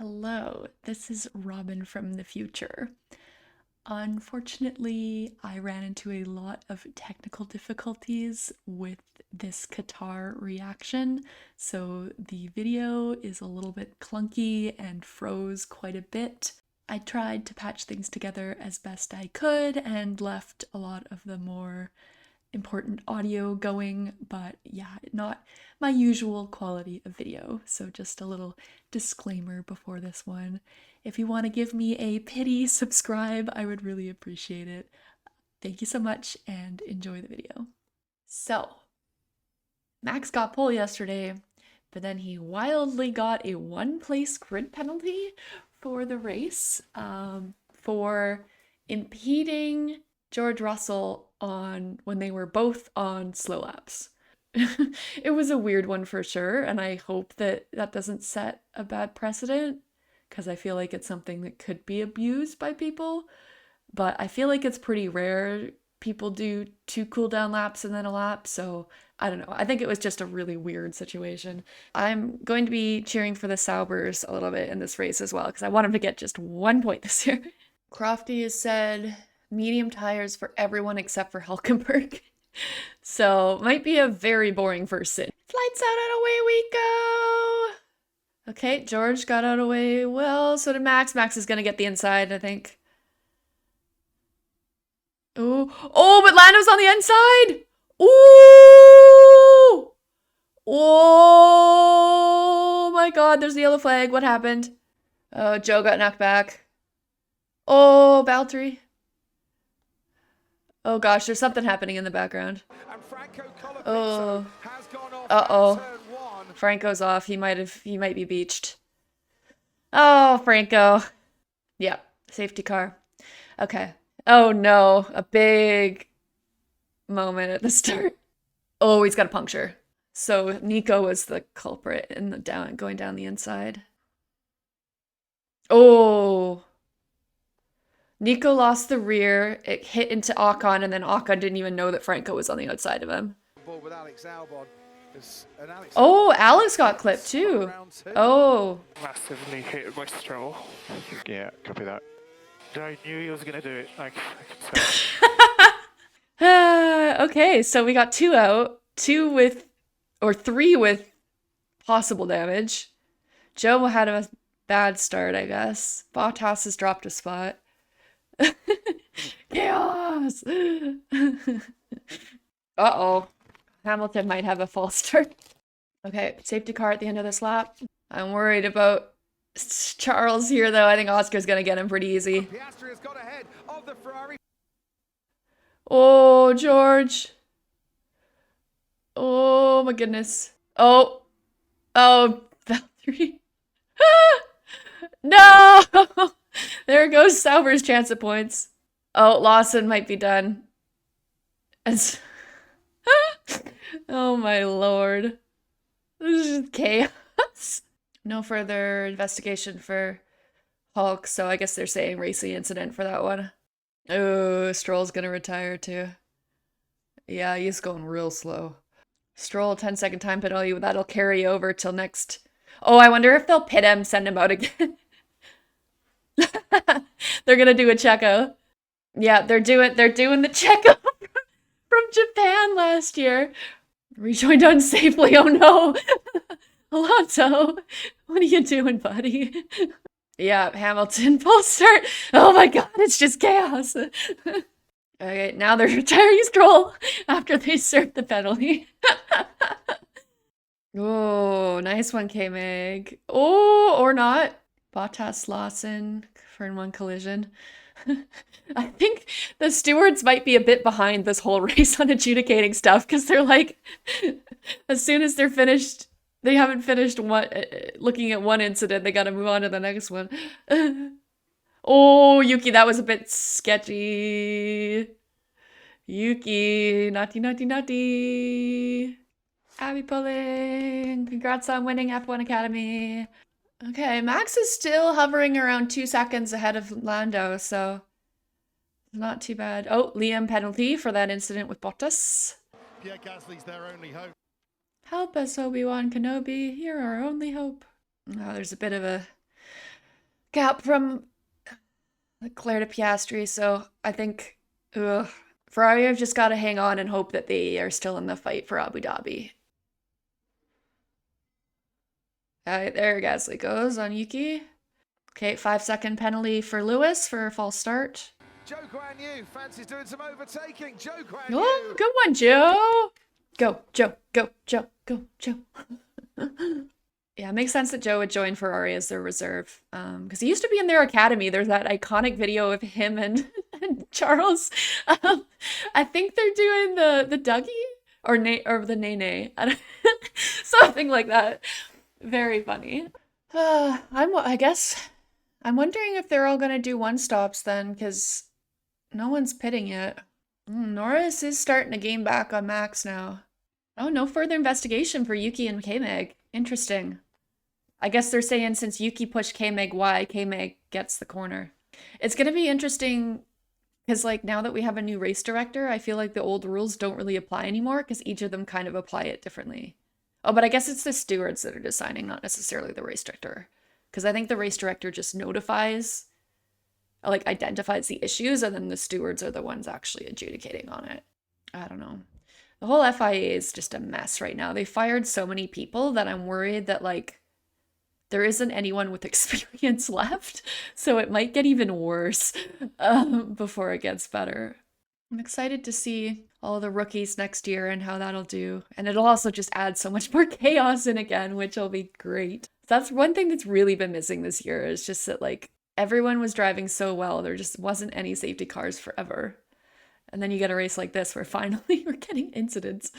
Hello, this is Robin from the future. Unfortunately, I ran into a lot of technical difficulties with this Qatar reaction, so the video is a little bit clunky and froze quite a bit. I tried to patch things together as best I could and left a lot of the more important audio going, but yeah, not my usual quality of video. So just a little disclaimer before this one. If you want to give me a pity subscribe, I would really appreciate it. Thank you so much and enjoy the video. So, Max got pole yesterday, but then he wildly got a one-place grid penalty for the race for impeding George Russell on when they were both on slow laps. It was a weird one for sure, and I hope that that doesn't set a bad precedent because I feel like it's something that could be abused by people, but I feel like it's pretty rare people do 2 cool down laps and then a lap, so I don't know. I think it was just a really weird situation. I'm going to be cheering for the Saubers a little bit in this race as well because I want them to get just 1 point this year. Crofty has said medium tires for everyone except for Hulkenberg. So, might be a very boring first sit. Lights out and away we go! Okay, George got out of the way well, so did Max. Max is gonna get the inside, I think. Oh, but Lando's on the inside! Ooh! Oh my god, there's the yellow flag. What happened? Oh, Zhou got knocked back. Oh, Valtteri. Oh gosh, there's something happening in the background. Oh. Uh-oh. Franco's off. He might be beached. Oh, Franco. Yeah, safety car. Okay. Oh no, a big moment at the start. Oh, he's got a puncture. So Nico was the culprit in the going down the inside. Oh. Nico lost the rear, it hit into Ocon, and then Ocon didn't even know that Franco was on the outside of him. Oh, Alex got clipped too. Oh. Massively hit by Stroll. Yeah, copy that. I knew he was going to do it. I could tell. Okay, so we got 2 out, 3 with possible damage. Zhou had a bad start, I guess. Bottas has dropped a spot. Chaos! Uh-oh. Hamilton might have a false start. Okay, safety car at the end of this lap. I'm worried about Charles here, though. I think Oscar's gonna get him pretty easy. Oh, George. Oh, my goodness. Oh. Oh, Valtteri. No! There goes Sauber's chance at points. Oh, Lawson might be done. Oh my lord. This is just chaos. No further investigation for Hulk, so I guess they're saying racing incident for that one. Oh, Stroll's gonna retire too. Yeah, he's going real slow. Stroll, 10-second time penalty, that'll carry over till next. Oh, I wonder if they'll pit him, send him out again. They're gonna do a Checo. Yeah, they're doing the Checo from Japan last year. Rejoined unsafely. Oh no, Alonso, what are you doing, buddy? Yeah, Hamilton false start. Oh my god, it's just chaos. Okay, now they're retiring Stroll after they served the penalty. Oh, nice one, K-Meg. Oh, or not. Bottas Lawson for in one collision. I think the stewards might be a bit behind this whole race on adjudicating stuff because they're like, as soon as they're finished, they haven't finished looking at one incident, they gotta move on to the next one. Oh, Yuki, that was a bit sketchy. Yuki, naughty. Abby pulling. Congrats on winning F1 Academy. Okay, Max is still hovering around 2 seconds ahead of Lando, so not too bad. Oh, Liam penalty for that incident with Bottas. Pierre Gasly's their only hope. Help us, Obi-Wan Kenobi. You're our only hope. Oh, there's a bit of a gap from Leclerc to Piastri, so I think Ferrari have just got to hang on and hope that they are still in the fight for Abu Dhabi. There Gasly goes on Yuki. Okay, 5-second penalty for Lewis for a false start. Zhou fancies doing some overtaking. Zhou Oh, good one, Joe. Go, Joe. Go, Joe. Go, Joe. Yeah, it makes sense that Zhou would join Ferrari as their reserve. Because he used to be in their academy. There's that iconic video of him and Charles. I think they're doing the Dougie or the Nene. Something like that. Very funny. I guess I'm wondering if they're all gonna do one stops then, because no one's pitting yet. Norris is starting to gain back on Max now. Oh, no further investigation for Yuki and K-Meg. Interesting. I guess they're saying since Yuki pushed K-Meg wide, K-Meg gets the corner. It's gonna be interesting because like now that we have a new race director, I feel like the old rules don't really apply anymore because each of them kind of apply it differently. Oh, but I guess it's the stewards that are deciding, not necessarily the race director. Because I think the race director just notifies, like identifies the issues, and then the stewards are the ones actually adjudicating on it. I don't know. The whole FIA is just a mess right now. They fired so many people that I'm worried that like there isn't anyone with experience left. So it might get even worse before it gets better. I'm excited to see all the rookies next year and how that'll do. And it'll also just add so much more chaos in again, which will be great. That's one thing that's really been missing this year is just that like everyone was driving so well. There just wasn't any safety cars forever. And then you get a race like this where finally we're getting incidents.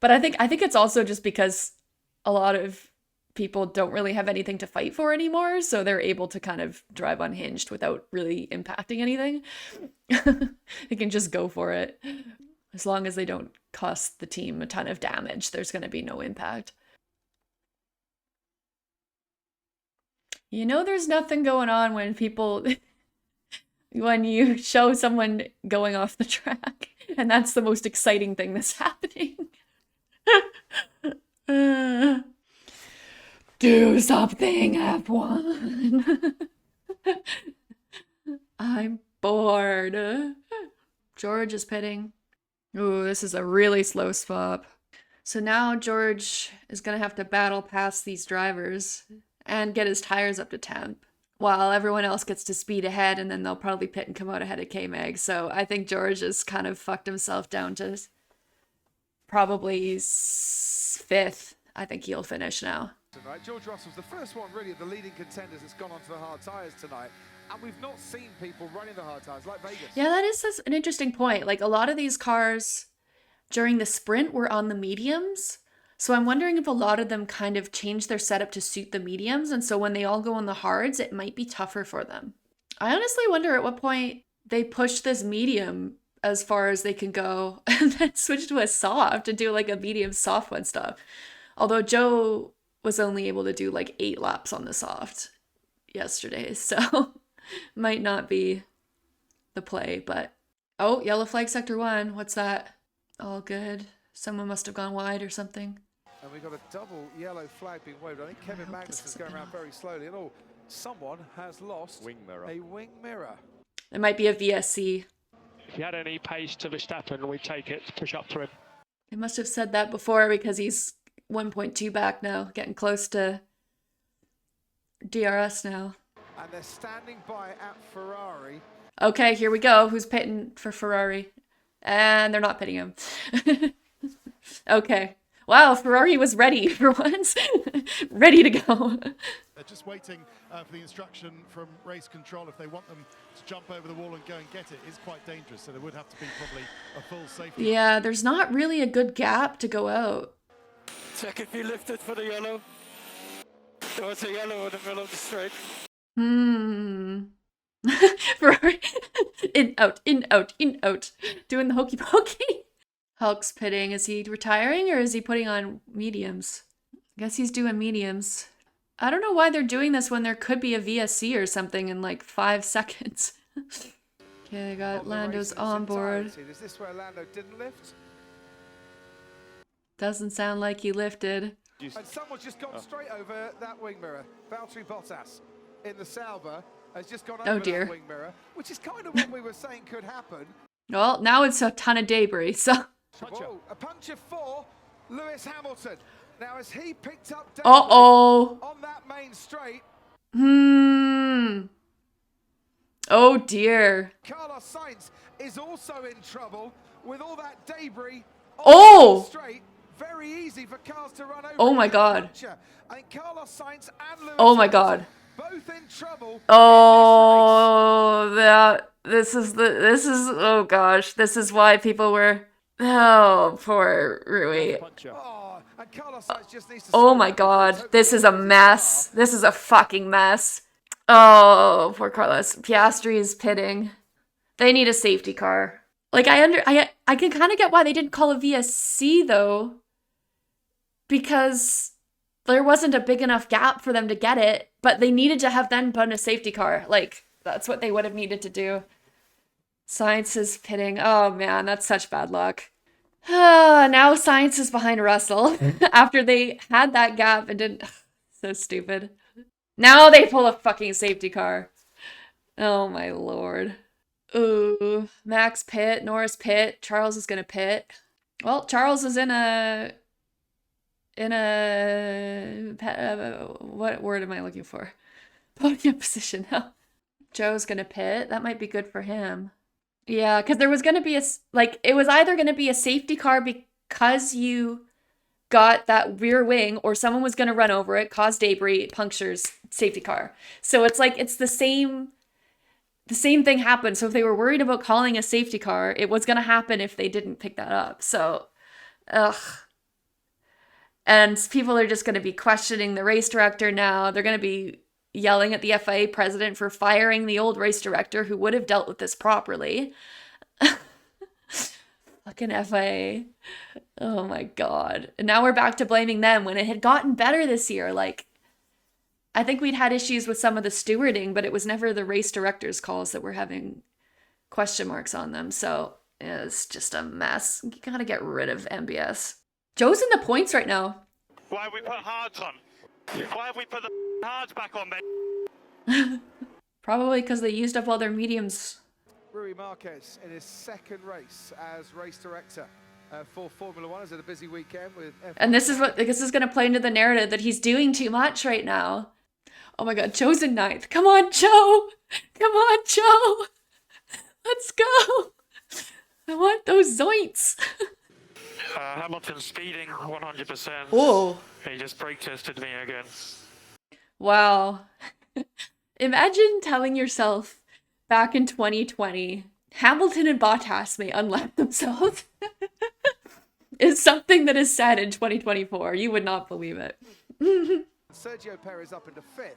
But I think it's also just because a lot of people don't really have anything to fight for anymore. So they're able to kind of drive unhinged without really impacting anything. They can just go for it. As long as they don't cost the team a ton of damage, there's going to be no impact. You know, there's nothing going on when when you show someone going off the track, and that's the most exciting thing that's happening. Do something, F1. I'm bored. George is pitting. Ooh, this is a really slow swap. So now George is going to have to battle past these drivers and get his tires up to temp, while everyone else gets to speed ahead, and then they'll probably pit and come out ahead of K-Meg. So I think George has kind of fucked himself down to probably 5th. I think he'll finish now. Tonight, George Russell's the first one really of the leading contenders that's gone onto the hard tyres tonight. And we've not seen people running the hard tyres like Vegas. Yeah, that is an interesting point. Like a lot of these cars during the sprint were on the mediums. So I'm wondering if a lot of them kind of changed their setup to suit the mediums. And so when they all go on the hards, it might be tougher for them. I honestly wonder at what point they push this medium as far as they can go and then switch to a soft and do like a medium soft one stuff. Although Zhou was only able to do like 8 laps on the soft yesterday. So might not be the play, but oh, yellow flag sector 1. What's that? All good. Someone must have gone wide or something. And we've got a double yellow flag being waved. I think Kevin Magnus is going around very slowly. And someone has lost a wing mirror. It might be a VSC. If he had any pace to Verstappen, we'd take it to push up to him. They must have said that before because he's 1.2 back now, getting close to DRS now. And they're standing by at Ferrari. Okay, here we go. Who's pitting for Ferrari? And they're not pitting him. Okay. Wow, Ferrari was ready for once. Ready to go. They're just waiting for the instruction from race control. If they want them to jump over the wall and go and get it, it's quite dangerous. So there would have to be probably a full safety. Yeah, there's not really a good gap to go out. Check if you lifted for the yellow. There was a yellow in the middle of the straight. Ferrari. In, out, in, out, in, out. Doing the hokey pokey. Hulk's pitting. Is he retiring or is he putting on mediums? I guess he's doing mediums. I don't know why they're doing this when there could be a VSC or something in like 5 seconds. Okay, they got Lando's on board. Is this where Lando didn't lift? Doesn't sound like he lifted. And someone's just gone straight over that wing mirror. Valtteri Bottas. in the Sauber has just gone Oh, over dear. that wing mirror, which is kind of what we were saying could happen. Well, now it's a ton of debris, so... Whoa, a puncture for Lewis Hamilton. Now, as he picked up debris Uh-oh. on that main straight, Oh, dear. Carlos Sainz is also in trouble with all that debris on Oh! the main straight. Very easy for cars to run over. Oh my into a God. puncture. I think Carlos Sainz and Lewis Oh my Hamilton God. both in trouble. Oh, this is oh gosh, this is why people were, oh, poor Rui. Oh, and Carlos Sainz just needs to Oh slow my down before God, he's this is a hoping mess. This is a fucking mess. Oh, poor Carlos. Piastri is pitting. They need a safety car. Like, I can kind of get why they didn't call a VSC though, because there wasn't a big enough gap for them to get it, but they needed to have then put in a safety car. Like, that's what they would have needed to do. Sainz is pitting. Oh man, that's such bad luck. Now Sainz is behind Russell after they had that gap and didn't. So stupid. Now they pull a fucking safety car. Oh my lord. Ooh, Max pit, Norris pit, Charles is gonna pit. Well, Charles is in a what word am I looking for? Podium position now. Zhou's gonna pit. That might be good for him. Yeah, because there was gonna be it was either gonna be a safety car because you got that rear wing, or someone was gonna run over it, cause debris, punctures, safety car. So it's like it's the same thing happened. So if they were worried about calling a safety car, it was gonna happen if they didn't pick that up. So, ugh. And people are just going to be questioning the race director now. They're going to be yelling at the FIA president for firing the old race director who would have dealt with this properly. Fucking FIA. Oh my God. And now we're back to blaming them when it had gotten better this year. Like, I think we'd had issues with some of the stewarding, but it was never the race director's calls that were having question marks on them. So it's just a mess. You gotta get rid of MBS. Zhou's in the points right now. Why have we put hards on? Why have we put the hards back on, mate? Probably because they used up all their mediums. Rui Marquez in his second race as race director for Formula One. Has had a busy weekend with F1. And this is going to play into the narrative that he's doing too much right now. Oh my God, Zhou's in ninth. Come on, Zhou! Come on, Zhou! Let's go! I want those zoints. Hamilton speeding 100%. Oh. He just brake tested me again. Wow. Imagine telling yourself back in 2020, Hamilton and Bottas may unlap themselves. Is something that is said in 2024. You would not believe it. Sergio Perez up into fifth.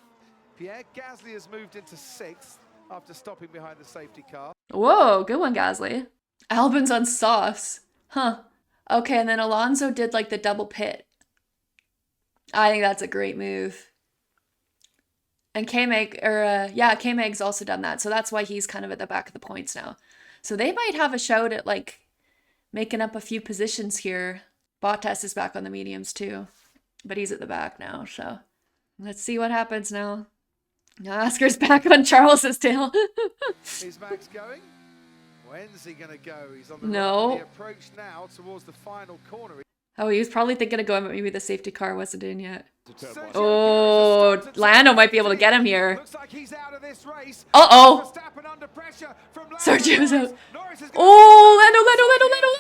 Pierre Gasly has moved into sixth after stopping behind the safety car. Whoa, good one, Gasly. Albon's on softs. Huh. Okay, and then Alonso did like the double pit. I think that's a great move. And K-Meg's also done that. So that's why he's kind of at the back of the points now. So they might have a shout at like making up a few positions here. Bottas is back on the mediums too. But he's at the back now, so let's see what happens now. Oscar's back on Charles's tail. Is Max going? When's he going to go? He's on the No. right. He approached now towards the final corner. Oh, he was probably thinking of going, but maybe the safety car wasn't in yet. Sergio Oh, Perez has Lando might be able to get him here. Looks like he's out of this race. Uh-oh. Verstappen under pressure from Lando Sergio's Norris. out. Norris is gonna Oh, Lando.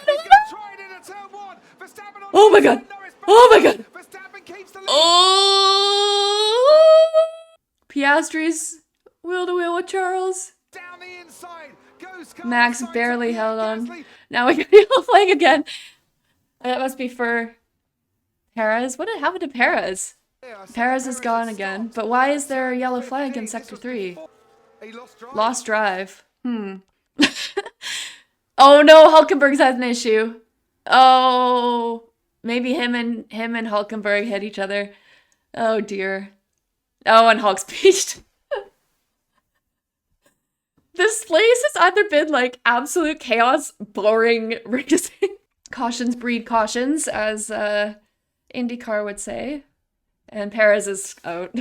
He's gonna try it into turn one. Verstappen on Oh my God. Norris back. Oh my God. Verstappen keeps the lead. Oh. Piastri's wheel to wheel with Charles. Down the inside goes Carlos Max Sainz barely and held on. Gasly. Now we got the yellow flag again. That must be for Perez. What happened to Perez? Yeah, I said Perez is gone has again. stopped. But why is there a yellow Fifth flag in lead. Sector This was 3? before he lost drive. Lost drive. Oh no, Hulkenberg's had an issue. Oh, maybe him and Hulkenberg hit each other. Oh dear. Oh, and Hulk's beached. This place has either been like absolute chaos, boring racing. Cautions breed cautions, as IndyCar would say. And Perez is out.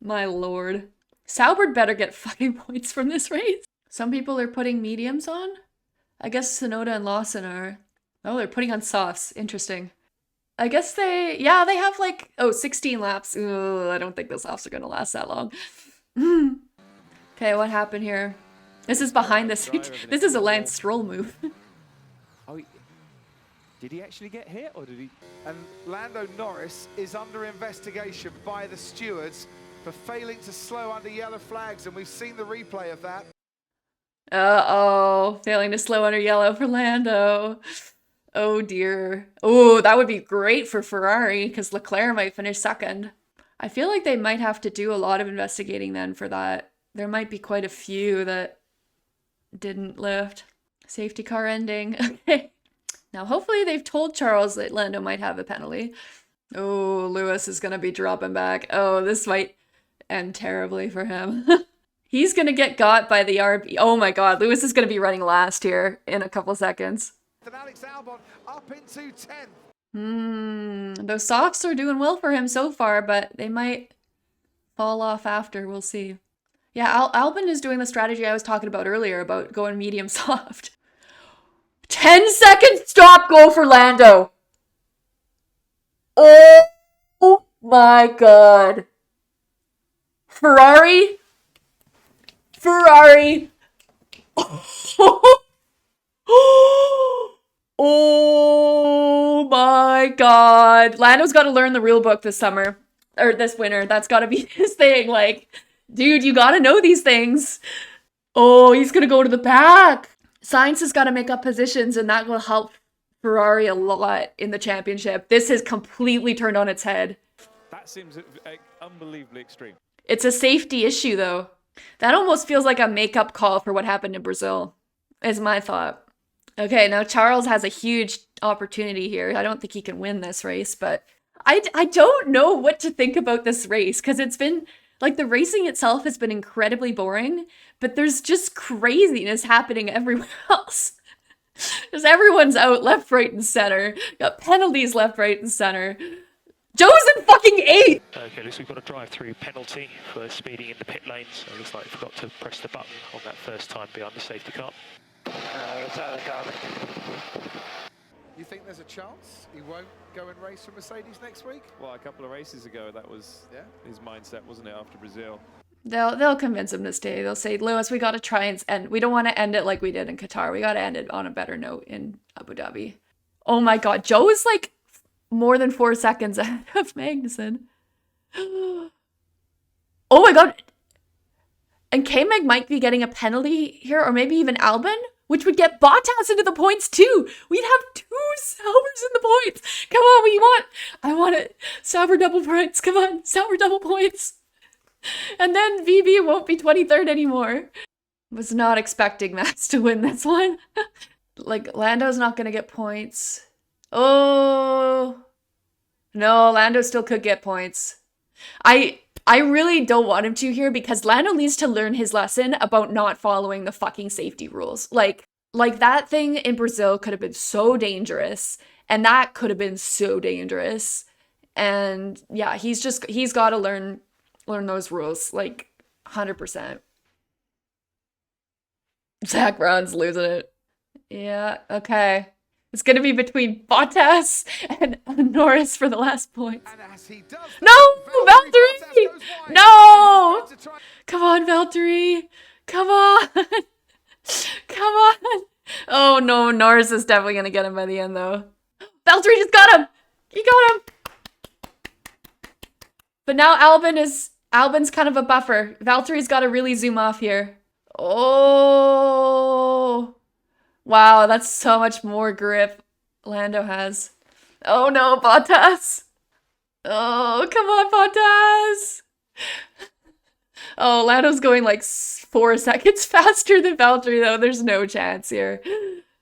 My lord. Sauber better get fucking points from this race. Some people are putting mediums on. I guess Sonoda and Lawson are. Oh, they're putting on softs. Interesting. I guess they have like, 16 laps. Ugh, I don't think the softs are gonna last that long. Okay, what happened here? This is behind the scenes. This is a Lance Stroll move. Oh, did he actually get hit, or did he? And Lando Norris is under investigation by the stewards for failing to slow under yellow flags, and we've seen the replay of that. Uh-oh, failing to slow under yellow for Lando. Oh dear. Oh, that would be great for Ferrari, because Leclerc might finish second. I feel like they might have to do a lot of investigating then for that. There might be quite a few that didn't lift. Safety car ending. Okay. Now, hopefully they've told Charles that Lando might have a penalty. Oh, Lewis is going to be dropping back. Oh, this might end terribly for him. He's going to get got by the RB. Oh my god, Lewis is going to be running last here in a couple seconds. And Alex Albon up into 10th. Those softs are doing well for him so far, but they might fall off after. We'll see. Yeah, Albon is doing the strategy I was talking about earlier about going medium soft. 10 seconds stop go for Lando. Oh my god. Ferrari. Oh my god. Lando's got to learn the rule book this summer. Or this winter. That's got to be his thing. Like, dude, you got to know these things. Oh, he's going to go to the back. Sainz has got to make up positions, and that will help Ferrari a lot in the championship. This has completely turned on its head. That seems unbelievably extreme. It's a safety issue, though. That almost feels like a make-up call for what happened in Brazil, is my thought. Okay, now Charles has a huge opportunity here. I don't think he can win this race, but I don't know what to think about this race, because it's been, like, the racing itself has been incredibly boring, but there's just craziness happening everywhere else. Because everyone's out left, right, and center. Got penalties left, right, and center. Zhou's in fucking 8th! Okay, looks we've got a drive-through penalty for speeding in the pit lane, so it looks like we forgot to press the button on that first time behind the safety car. You think there's a chance he won't go and race for Mercedes next week? Well, a couple of races ago, that was his mindset, wasn't it, after Brazil? They'll convince him to stay. They'll say, Lewis, we got to try and end. We don't want to end it like we did in Qatar. We got to end it on a better note in Abu Dhabi. Oh my god, Zhou is like more than 4 seconds ahead of Magnussen. Oh my god. And K-Mag might be getting a penalty here, or maybe even Albon, which would get Bottas into the points too. We'd have 2 Saubers in the points. Come on, I want it. Sauber double points. Come on, Sauber double points. And then VB won't be 23rd anymore. Was not expecting Max to win this one. Like, Lando's not gonna get points. Oh. No, Lando still could get points. I really don't want him to here, because Lando needs to learn his lesson about not following the fucking safety rules. Like that thing in Brazil could have been so dangerous, and that could have been so dangerous. And yeah, he's got to learn those rules, like 100%. Zach Brown's losing it. Yeah, okay. It's going to be between Bottas and Norris for the last point. And as he does, No! Valtteri! No! Come on, Valtteri! Come on! Come on! Oh no, Norris is definitely going to get him by the end, though. Valtteri just got him! He got him! But now Albon's kind of a buffer. Valtteri's got to really zoom off here. Oh! Wow, that's so much more grip Lando has. Oh no, Bottas! Oh, come on, Bottas! Oh, Lando's going like 4 seconds faster than Valtteri, though. There's no chance here.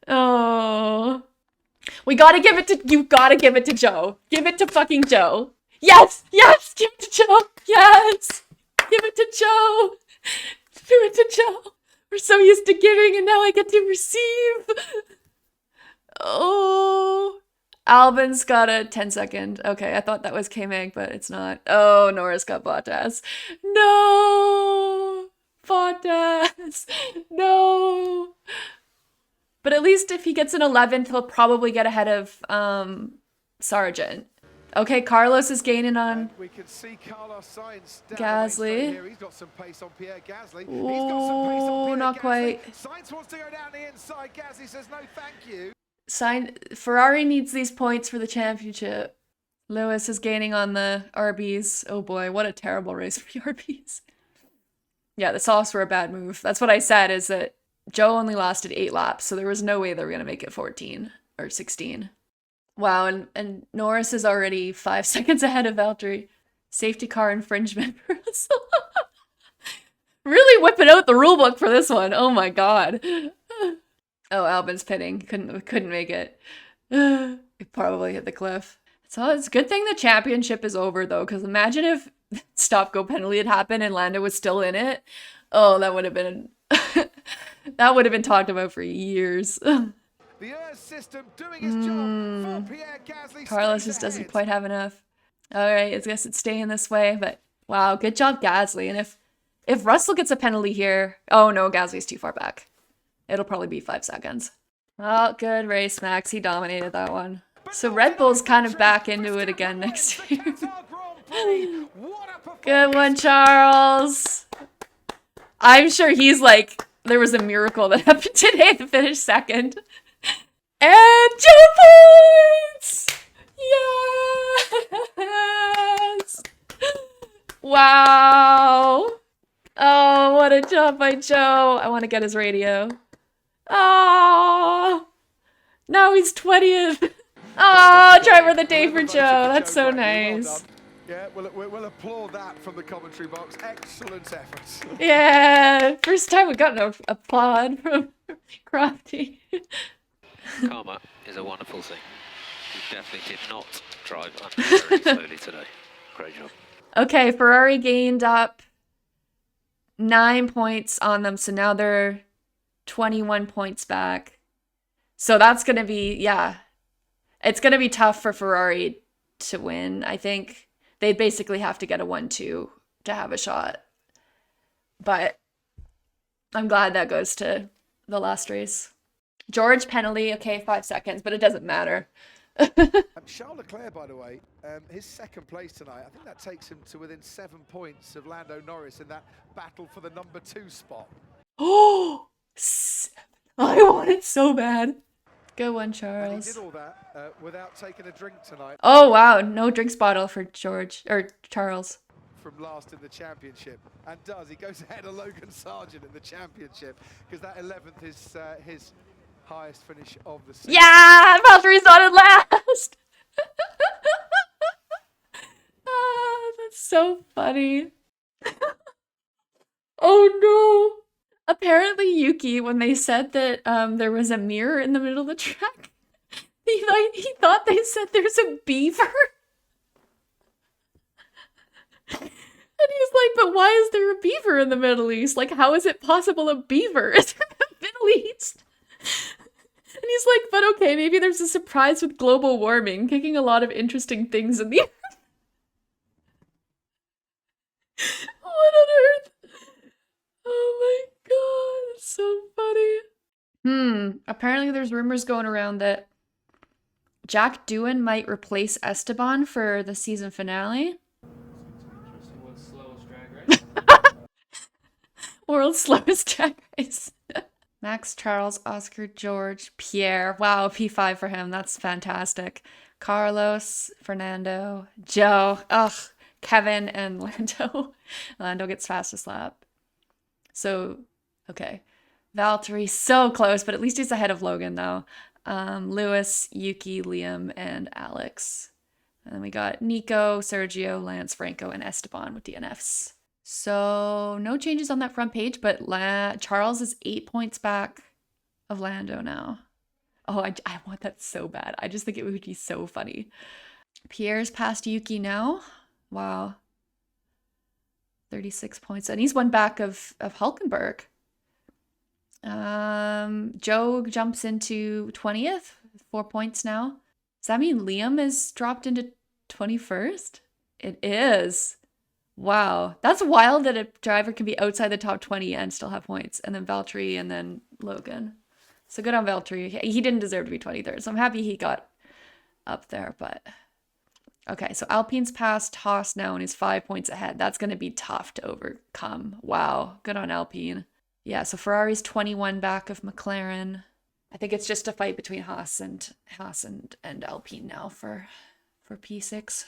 Oh. You gotta give it to Zhou. Give it to fucking Zhou. Yes! Yes! Give it to Zhou! Yes! Give it to Zhou! Give it to Zhou! We're so used to giving, and now I get to receive. Oh, Albon's got a 10-second. Okay, I thought that was K-Mag, but it's not. Oh, Norris got Bottas. No! Bottas! No! But at least if he gets an 11th, he'll probably get ahead of Sargent. Okay, Carlos is gaining on We can see Carlos Sainz Gasly. here. He's got some pace on Pierre Gasly. He's got some pace on Pierre not Gasly. quite. Sainz wants to go down the inside. Gasly says no, thank you. Ferrari needs these points for the championship. Lewis is gaining on the RBs. Oh boy, what a terrible race for the RBs. Yeah, the softs were a bad move. That's what I said, is that Zhou only lasted 8 laps, so there was no way they were going to make it 14 or 16. Wow, and Norris is already 5 seconds ahead of Valtteri. Safety car infringement for Russell. Really whipping out the rulebook for this one. Oh my god. Oh, Albon's pitting. Couldn't make it. It probably hit the cliff. So it's a good thing the championship is over though, because imagine if stop-go penalty had happened and Lando was still in it. Oh, that would have been that would have been talked about for years. The Earth system doing his job for Pierre Gasly. Carlos just doesn't quite have enough. All right, I guess it's staying this way, but wow, good job, Gasly. And if Russell gets a penalty here, oh no, Gasly's too far back. It'll probably be 5 seconds. Oh, good race, Max. He dominated that one. So Red Bull's kind of back into it again next year. Good one, Charles. I'm sure he's like, there was a miracle that happened today to finish second. And 2 points! Yes! Wow! Oh, what a job by Zhou. I want to get his radio. Oh! Now he's 20th. Oh, driver of the day for Zhou. That's so nice. Yeah, we'll applaud that from the commentary box. Excellent efforts. Yeah, first time we got an applaud from Crafty. Karma is a wonderful thing. You definitely did not drive very slowly today. Great job. Okay, Ferrari gained up 9 points on them, so now they're 21 points back. So that's going to be, yeah, it's going to be tough for Ferrari to win. I think they'd basically have to get a 1-2 to have a shot. But I'm glad that goes to the last race. George penalty, okay, 5 seconds, but it doesn't matter. Charles Leclerc, by the way, his second place tonight, I think that takes him to within 7 points of Lando Norris in that battle for the number 2 spot. Oh, 7. I want it so bad. Good one, Charles. And he did all that without taking a drink tonight. Oh, wow, no drinks bottle for Charles. From last in the championship, and he goes ahead of Logan Sargent in the championship, because that 11th is his highest finish of the season. Yeah, Valtteri's not in last. Oh, that's so funny. Oh no. Apparently Yuki, when they said that there was a mirror in the middle of the track, he thought they said there's a beaver. And he's like, but why is there a beaver in the Middle East? Like, how is it possible a beaver is in the Middle East? And he's like, but okay, maybe there's a surprise with global warming, kicking a lot of interesting things in the earth. What on earth? Oh my god, it's so funny. Apparently there's rumors going around that Jack Doohan might replace Esteban for the season finale. World's slowest drag race. Max, Charles, Oscar, George, Pierre. Wow, P5 for him. That's fantastic. Carlos, Fernando, Zhou. Ugh, Kevin, and Lando. Lando gets fastest lap. So, okay. Valtteri, so close, but at least he's ahead of Logan, though. Lewis, Yuki, Liam, and Alex. And then we got Nico, Sergio, Lance, Franco, and Esteban with DNFs. So no changes on that front page, but Charles is 8 points back of Lando now. Oh, I want that so bad. I just think it would be so funny. Pierre's past Yuki now. Wow. 36 points. And he's one back of Hulkenberg. Zhou jumps into 20th, 4 points now. Does that mean Liam is dropped into 21st? It is. Wow. That's wild that a driver can be outside the top 20 and still have points. And then Valtteri and then Logan. So good on Valtteri. He didn't deserve to be 23rd. So I'm happy he got up there, but... Okay, so Alpine's passed Haas now and he's 5 points ahead. That's going to be tough to overcome. Wow, good on Alpine. Yeah, so Ferrari's 21 back of McLaren. I think it's just a fight between Haas and Alpine now for P6.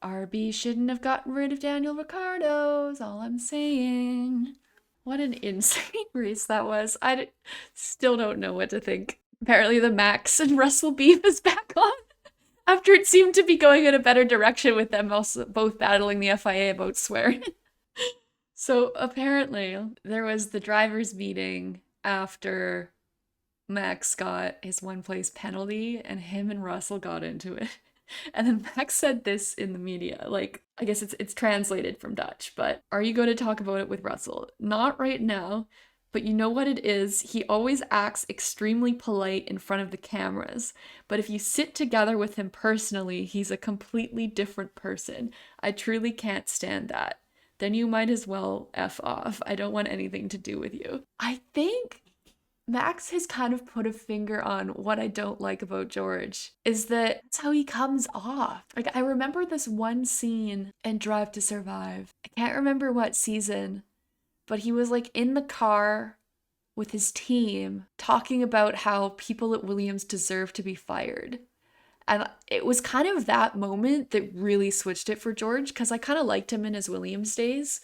RB shouldn't have gotten rid of Daniel Ricciardo, is all I'm saying. What an insane race that was. I still don't know what to think. Apparently the Max and Russell beef is back on. After it seemed to be going in a better direction with them also both battling the FIA about swearing. So apparently there was the drivers' meeting after Max got his one-place penalty and him and Russell got into it. And then Max said this in the media, like, I guess it's translated from Dutch, but are you going to talk about it with Russell? Not right now. But you know what it is? He always acts extremely polite in front of the cameras. But if you sit together with him personally, he's a completely different person. I truly can't stand that. Then you might as well F off. I don't want anything to do with you. I think Max has kind of put a finger on what I don't like about George, is that that's how he comes off. Like, I remember this one scene in Drive to Survive. I can't remember what season, but he was like in the car with his team talking about how people at Williams deserve to be fired. And it was kind of that moment that really switched it for George, because I kind of liked him in his Williams days.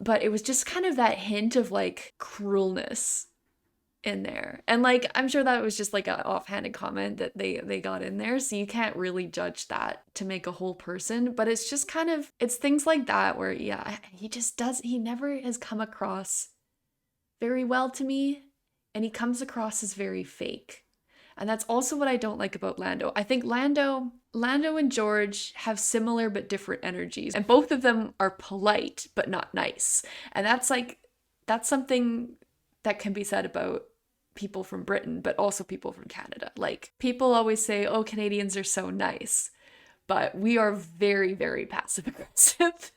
But it was just kind of that hint of like cruelness in there. And like, I'm sure that was just like an offhanded comment that they got in there. So you can't really judge that to make a whole person. But it's just kind of, it's things like that where, yeah, he never has come across very well to me. And he comes across as very fake. And that's also what I don't like about Lando. I think Lando and George have similar but different energies. And both of them are polite, but not nice. And that's something that can be said about people from Britain, but also people from Canada. Like, people always say, oh, Canadians are so nice, but we are very, very passive aggressive.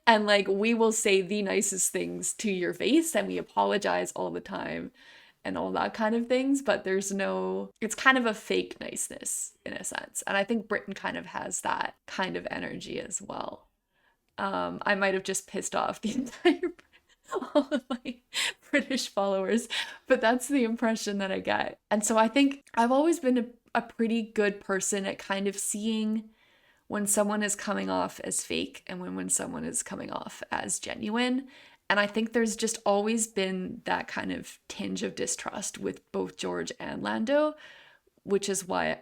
And like, we will say the nicest things to your face and we apologize all the time and all that kind of things, but it's kind of a fake niceness in a sense. And I think Britain kind of has that kind of energy as well. I might have just pissed off the entire all of my British followers, but that's the impression that I get. And so I think I've always been a pretty good person at kind of seeing when someone is coming off as fake and when someone is coming off as genuine. And I think there's just always been that kind of tinge of distrust with both George and Lando, which is why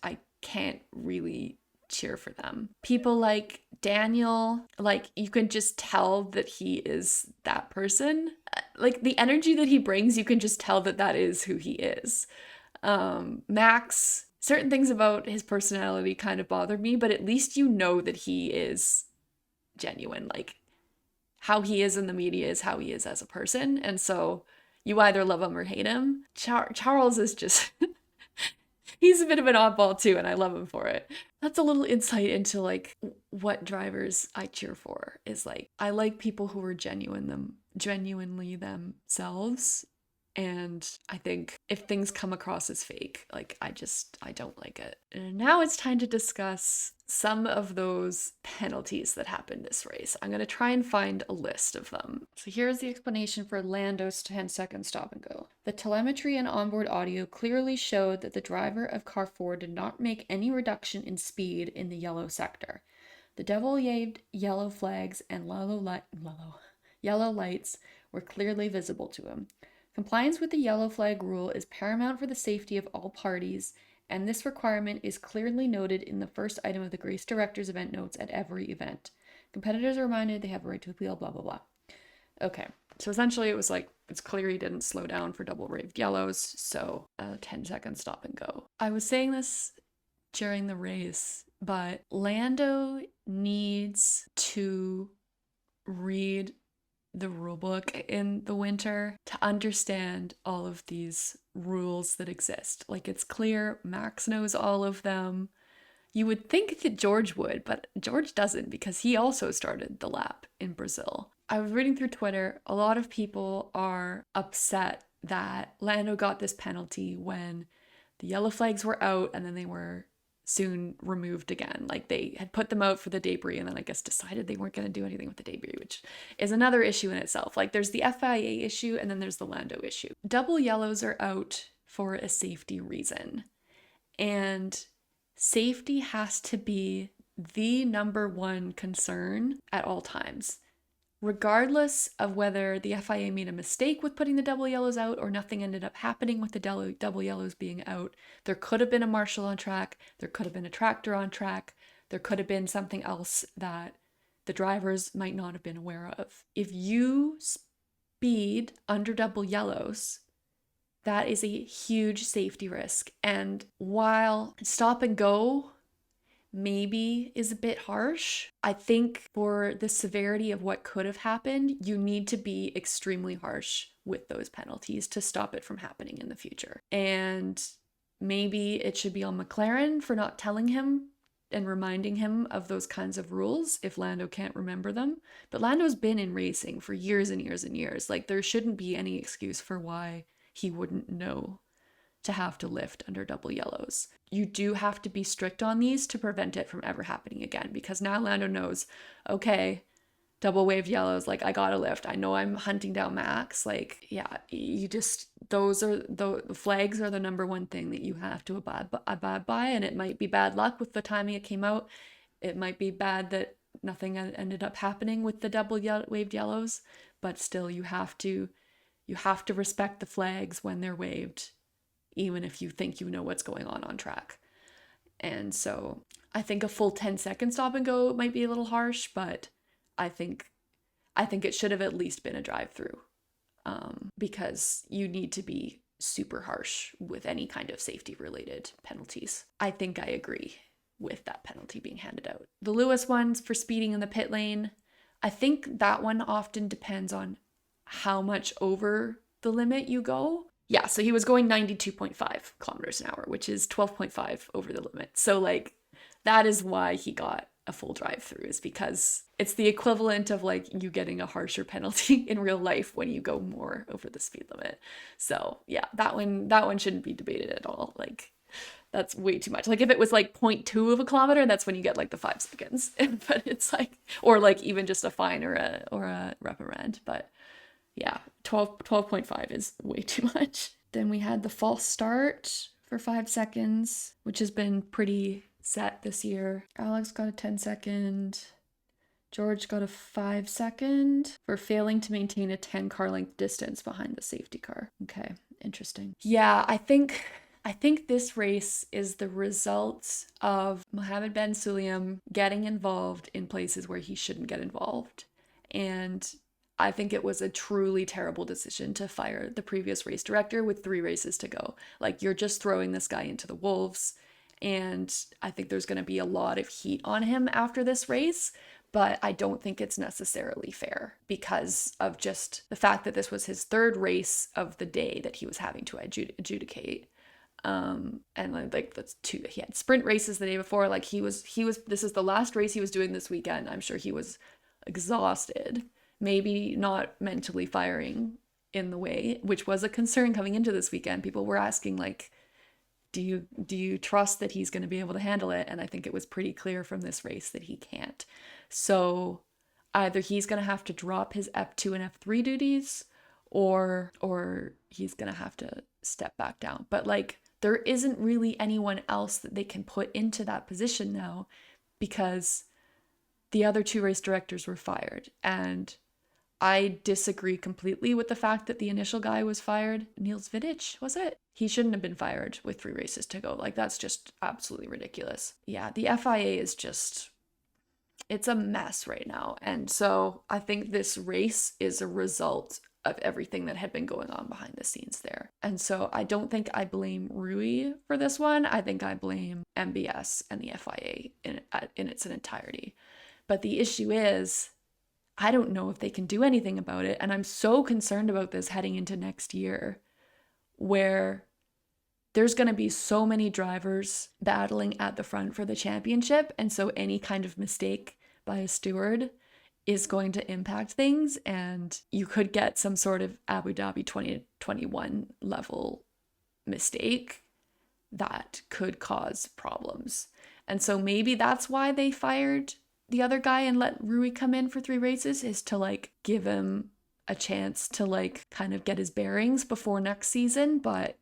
I can't really cheer for them. People like Daniel, like, you can just tell that he is that person. Like, the energy that he brings, you can just tell that is who he is. Max, certain things about his personality kind of bother me, but at least you know that he is genuine. Like, how he is in the media is how he is as a person. And so you either love him or hate him. Charles is just... He's a bit of an oddball too, and I love him for it. That's a little insight into like what drivers I cheer for. Is like, I like people who are genuinely themselves. And I think if things come across as fake, like, I don't like it. And now it's time to discuss some of those penalties that happened this race. I'm going to try and find a list of them. So here's the explanation for Lando's 10-second stop and go. The telemetry and onboard audio clearly showed that the driver of car 4 did not make any reduction in speed in the yellow sector. The devil-waved yellow flags and yellow lights were clearly visible to him. Compliance with the yellow flag rule is paramount for the safety of all parties, and this requirement is clearly noted in the first item of the Race Director's event notes at every event. Competitors are reminded they have a right to appeal, blah, blah, blah. Okay, so essentially it was like, it's clear he didn't slow down for double-waved yellows, so 10-second stop and go. I was saying this during the race, but Lando needs to read the rule book in the winter to understand all of these rules that exist. Like, it's clear Max knows all of them. You would think that George would, but George doesn't because he also started the lap in Brazil. I was reading through Twitter. A lot of people are upset that Lando got this penalty when the yellow flags were out and then they were soon removed again. Like, they had put them out for the debris and then I guess decided they weren't going to do anything with the debris, which is another issue in itself. Like, there's the FIA issue and then there's the Lando issue. Double yellows are out for a safety reason. And safety has to be the number one concern at all times. Regardless of whether the FIA made a mistake with putting the double yellows out or nothing ended up happening with the double yellows being out, there could have been a marshal on track, there could have been a tractor on track, there could have been something else that the drivers might not have been aware of. If you speed under double yellows, that is a huge safety risk. And while stop and go maybe is a bit harsh, I think for the severity of what could have happened, you need to be extremely harsh with those penalties to stop it from happening in the future. And maybe it should be on McLaren for not telling him and reminding him of those kinds of rules if Lando can't remember them. But Lando's been in racing for years and years and years. Like, there shouldn't be any excuse for why he wouldn't know to have to lift under double yellows. You do have to be strict on these to prevent it from ever happening again, because now Lando knows, okay, double waved yellows, like, I gotta lift. I know I'm hunting down Max. Like, yeah, you just, the flags are the number one thing that you have to abide by, and it might be bad luck with the timing it came out. It might be bad that nothing ended up happening with the double waved yellows, but still you have to respect the flags when they're waved, even if you think you know what's going on track. And so I think a full 10-second stop and go might be a little harsh, but I think it should have at least been a drive-through, because you need to be super harsh with any kind of safety-related penalties. I think I agree with that penalty being handed out. The Lewis ones for speeding in the pit lane, I think that one often depends on how much over the limit you go. Yeah, so he was going 92.5 kilometers an hour, which is 12.5 over the limit. So, like, that is why he got a full drive-through, is because it's the equivalent of, like, you getting a harsher penalty in real life when you go more over the speed limit. So, yeah, that one shouldn't be debated at all. Like, that's way too much. Like, if it was like 0.2 of a kilometer, that's when you get like the 5 seconds. But it's like, or like even just a fine or a reprimand. But yeah, 12.5 is way too much. Then we had the false start for 5 seconds, which has been pretty set this year. Alex got a 10-second. George got a 5-second for failing to maintain a 10 car length distance behind the safety car. Okay, interesting. Yeah, I think this race is the result of Mohammed Ben Sulayem getting involved in places where he shouldn't get involved. And I think it was a truly terrible decision to fire the previous race director with 3 races to go. Like, you're just throwing this guy into the wolves. And I think there's going to be a lot of heat on him after this race. But I don't think it's necessarily fair because of just the fact that this was his 3rd race of the day that he was having to adjudicate. And like that's 2, he had sprint races the day before. Like, he was this is the last race he was doing this weekend. I'm sure he was exhausted, maybe not mentally firing in the way, which was a concern coming into this weekend. People were asking, like, do you trust that he's going to be able to handle it? And I think it was pretty clear from this race that he can't. So either he's going to have to drop his F2 and F3 duties, or he's going to have to step back down. But like, there isn't really anyone else that they can put into that position now, because the other 2 race directors were fired. And I disagree completely with the fact that the initial guy was fired. Niels Vidic, was it? He shouldn't have been fired with 3 races to go. Like, that's just absolutely ridiculous. Yeah, the FIA is just, it's a mess right now. And so I think this race is a result of everything that had been going on behind the scenes there. And so I don't think I blame Rui for this one. I think I blame MBS and the FIA in its entirety. But the issue is, I don't know if they can do anything about it. And I'm so concerned about this heading into next year, where there's going to be so many drivers battling at the front for the championship. And so any kind of mistake by a steward is going to impact things. And you could get some sort of Abu Dhabi 2021 level mistake that could cause problems. And so maybe that's why they fired the other guy and let Rui come in for 3 races, is to like give him a chance to like kind of get his bearings before next season. But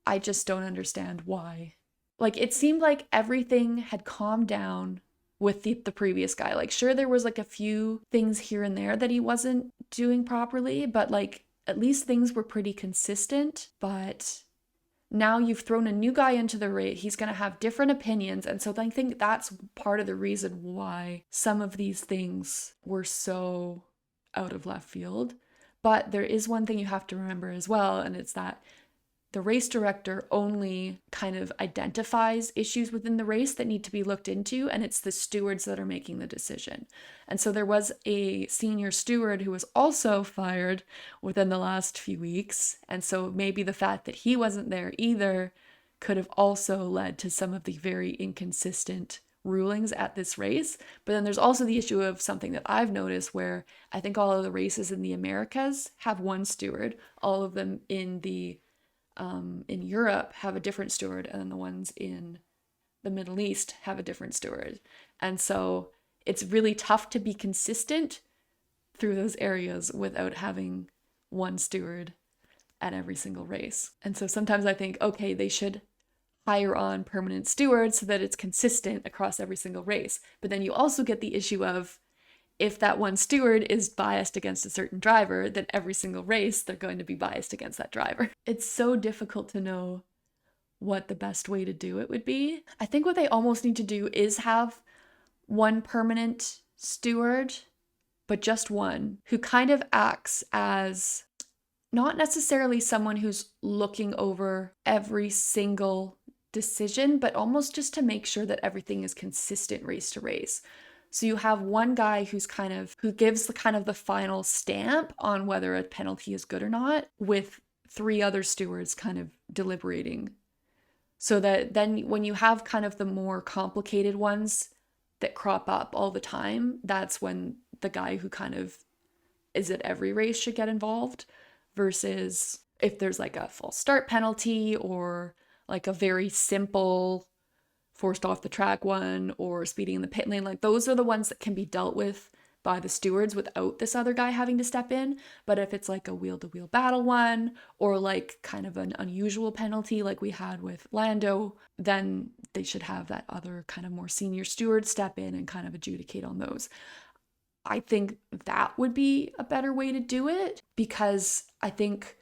I just don't understand why. Like, it seemed like everything had calmed down with the previous guy. Like, sure, there was like a few things here and there that he wasn't doing properly, but like at least things were pretty consistent. But now you've thrown a new guy into the race. He's going to have different opinions. And so I think that's part of the reason why some of these things were so out of left field. But there is one thing you have to remember as well, and it's that the race director only kind of identifies issues within the race that need to be looked into, and it's the stewards that are making the decision. And so there was a senior steward who was also fired within the last few weeks, and so maybe the fact that he wasn't there either could have also led to some of the very inconsistent rulings at this race. But then there's also the issue of something that I've noticed, where I think all of the races in the Americas have one steward, all of them in Europe have a different steward, and then the ones in the Middle East have a different steward. And so it's really tough to be consistent through those areas without having one steward at every single race. And so sometimes I think, okay, they should hire on permanent stewards so that it's consistent across every single race. But then you also get the issue of, if that one steward is biased against a certain driver, then every single race they're going to be biased against that driver. It's so difficult to know what the best way to do it would be. I think what they almost need to do is have one permanent steward, but just one, who kind of acts as not necessarily someone who's looking over every single decision, but almost just to make sure that everything is consistent race to race. So you have one guy who gives the final stamp on whether a penalty is good or not, with 3 other stewards kind of deliberating. So that then when you have kind of the more complicated ones that crop up all the time, that's when the guy who kind of is at every race should get involved, versus if there's like a false start penalty or like a very simple forced off the track one or speeding in the pit lane. Like, those are the ones that can be dealt with by the stewards without this other guy having to step in. But if it's like a wheel-to-wheel battle one, or like kind of an unusual penalty like we had with Lando, then they should have that other kind of more senior steward step in and kind of adjudicate on those. I think that would be a better way to do it, because I think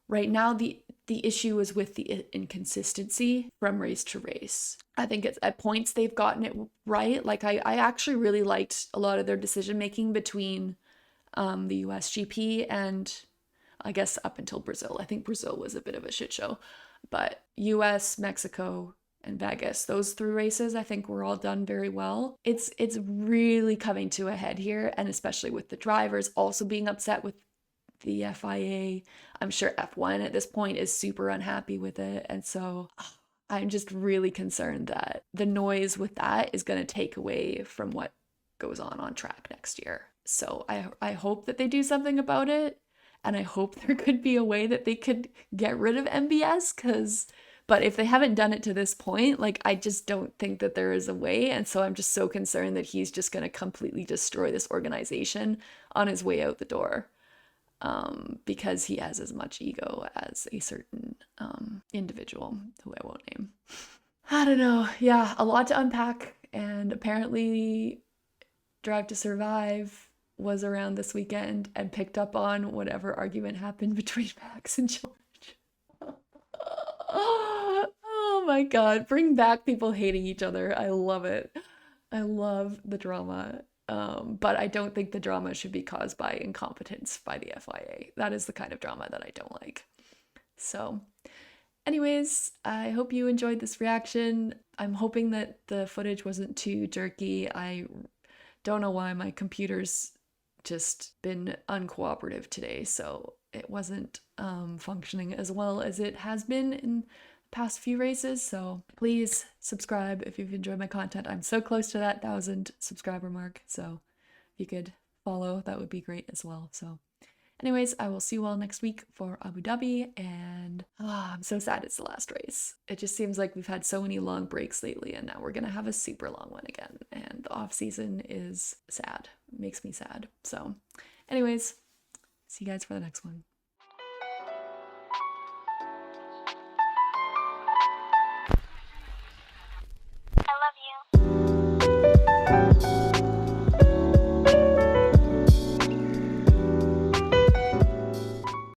right now the issue is with the inconsistency from race to race. I think it's at points they've gotten it right. Like, I actually really liked a lot of their decision making between the US GP and I guess up until Brazil. I think Brazil was a bit of a shit show, but US, Mexico, and Vegas, those 3 races I think were all done very well. It's really coming to a head here, and especially with the drivers also being upset with the FIA. I'm sure F1 at this point is super unhappy with it. And so I'm just really concerned that the noise with that is going to take away from what goes on track next year. So I hope that they do something about it. And I hope there could be a way that they could get rid of MBS, but if they haven't done it to this point, like, I just don't think that there is a way. And so I'm just so concerned that he's just going to completely destroy this organization on his way out the door. Because he has as much ego as a certain individual who I won't name. I don't know. Yeah, a lot to unpack. And apparently Drive to Survive was around this weekend and picked up on whatever argument happened between Max and George. Oh my God. Bring back people hating each other. I love it. I love the drama. But I don't think the drama should be caused by incompetence by the FIA. That is the kind of drama that I don't like. So anyways, I hope you enjoyed this reaction. I'm hoping that the footage wasn't too jerky. I don't know why my computer's just been uncooperative today, so it wasn't functioning as well as it has been in the past few races. So please subscribe if you've enjoyed my content. I'm so close to that 1,000 subscriber mark, so if you could follow, that would be great as well. So anyways, I will see you all next week for Abu Dhabi, and I'm so sad it's the last race. It just seems like we've had so many long breaks lately, and now we're gonna have a super long one again, and the off season is sad. It makes me sad. So anyways, see you guys for the next one.